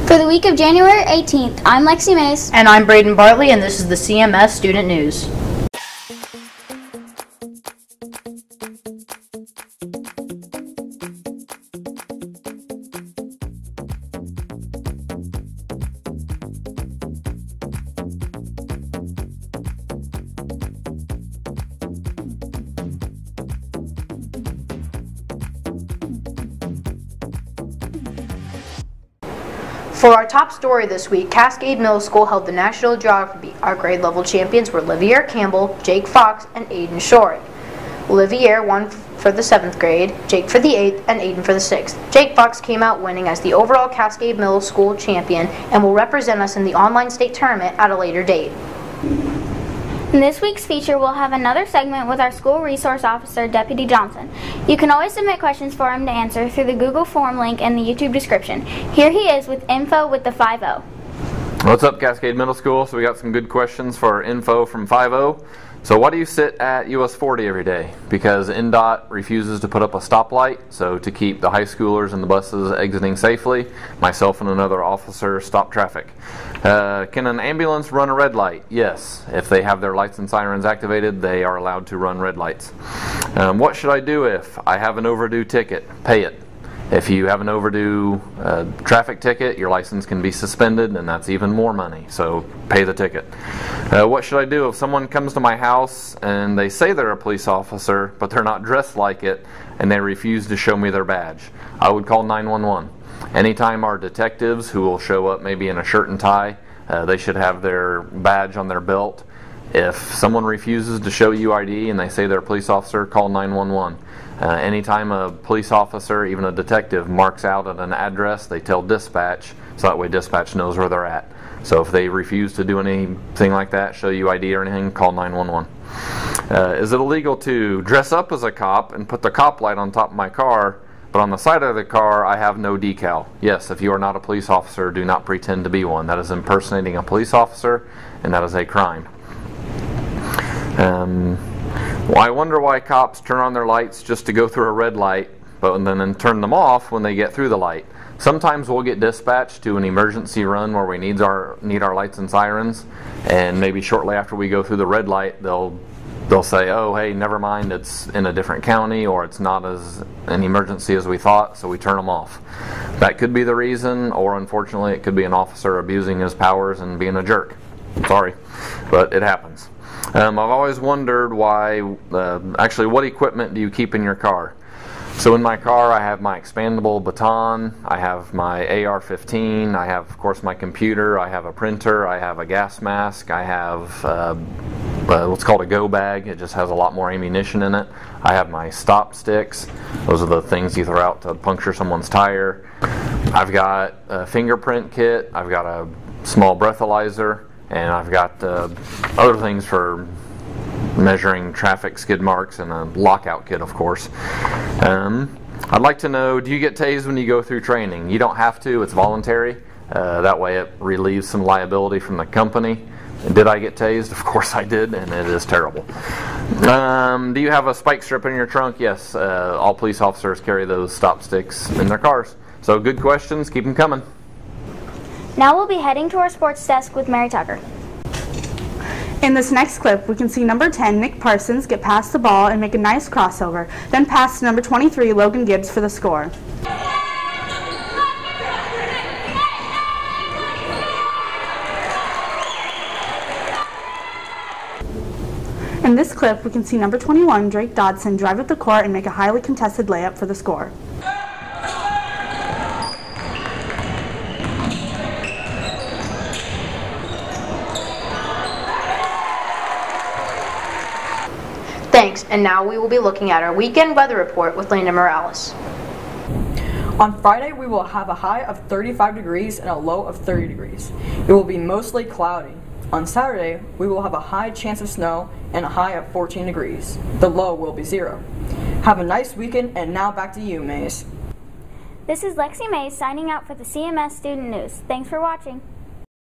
For the week of January 18th, I'm Lexi Mays. And I'm Braden Bartley, and this is the CMS Student News. For our top story this week, Cascade Middle School held the National Geography. Our grade level champions were Livier Campbell, Jake Fox, and Aiden Shorey. Livier won for the 7th grade, Jake for the 8th, and Aiden for the 6th. Jake Fox came out winning as the overall Cascade Middle School champion and will represent us in the online state tournament at a later date. In this week's feature, we'll have another segment with our school resource officer, Deputy Johnson. You can always submit questions for him to answer through the Google form link in the YouTube description. Here he is with info with the 5-0. What's up, Cascade Middle School? So we got some good questions for info from 5-0. So why do you sit at US 40 every day? Because NDOT refuses to put up a stoplight, so to keep the high schoolers and the buses exiting safely, myself and another officer stop traffic. Can an ambulance run a red light? Yes. If they have their lights and sirens activated, they are allowed to run red lights. What should I do if I have an overdue ticket? Pay it. If you have an overdue traffic ticket, your license can be suspended, and that's even more money, so pay the ticket. What should I do if someone comes to my house and they say they're a police officer, but they're not dressed like it, and they refuse to show me their badge? I would call 911. Anytime our detectives, who will show up maybe in a shirt and tie, they should have their badge on their belt. If someone refuses to show you ID and they say they're a police officer, call 911. Anytime a police officer, even a detective, marks out at an address, they tell dispatch, so that way dispatch knows where they're at. So if they refuse to do anything like that, show you ID or anything, call 911. Is it illegal to dress up as a cop and put the cop light on top of my car, but on the side of the car I have no decal? Yes, if you are not a police officer, do not pretend to be one. That is impersonating a police officer, and that is a crime. Well, I wonder why cops turn on their lights just to go through a red light, but then turn them off when they get through the light. Sometimes we'll get dispatched to an emergency run where we need our lights and sirens, and maybe shortly after we go through the red light, they'll say, oh, hey, never mind, it's in a different county, or it's not as an emergency as we thought, so we turn them off. That could be the reason, or unfortunately it could be an officer abusing his powers and being a jerk. Sorry, but it happens. I've always wondered why, actually, what equipment do you keep in your car? So in my car I have my expandable baton, I have my AR-15, I have, of course, my computer, I have a printer, I have a gas mask, I have what's called a go bag. It just has a lot more ammunition in it. I have my stop sticks. Those are the things you throw out to puncture someone's tire. I've got a fingerprint kit, I've got a small breathalyzer, and I've got other things for measuring traffic skid marks, and a lockout kit, of course. I'd like to know, do you get tased when you go through training? You don't have to, it's voluntary. That way it relieves some liability from the company. Did I get tased? Of course I did, and it is terrible. Do you have a spike strip in your trunk? Yes, all police officers carry those stop sticks in their cars. So good questions, keep them coming. Now we'll be heading to our sports desk with Mary Tucker. In this next clip, we can see number 10, Nick Parsons, get past the ball and make a nice crossover, then pass to number 23, Logan Gibbs, for the score. In this clip, we can see number 21, Drake Dodson, drive up the court and make a highly contested layup for the score. Thanks, and now we will be looking at our weekend weather report with Lena Morales. On Friday, we will have a high of 35 degrees and a low of 30 degrees. It will be mostly cloudy. On Saturday, we will have a high chance of snow and a high of 14 degrees. The low will be 0. Have a nice weekend, and now back to you, Mays. This is Lexi Mays signing out for the CMS Student News. Thanks for watching.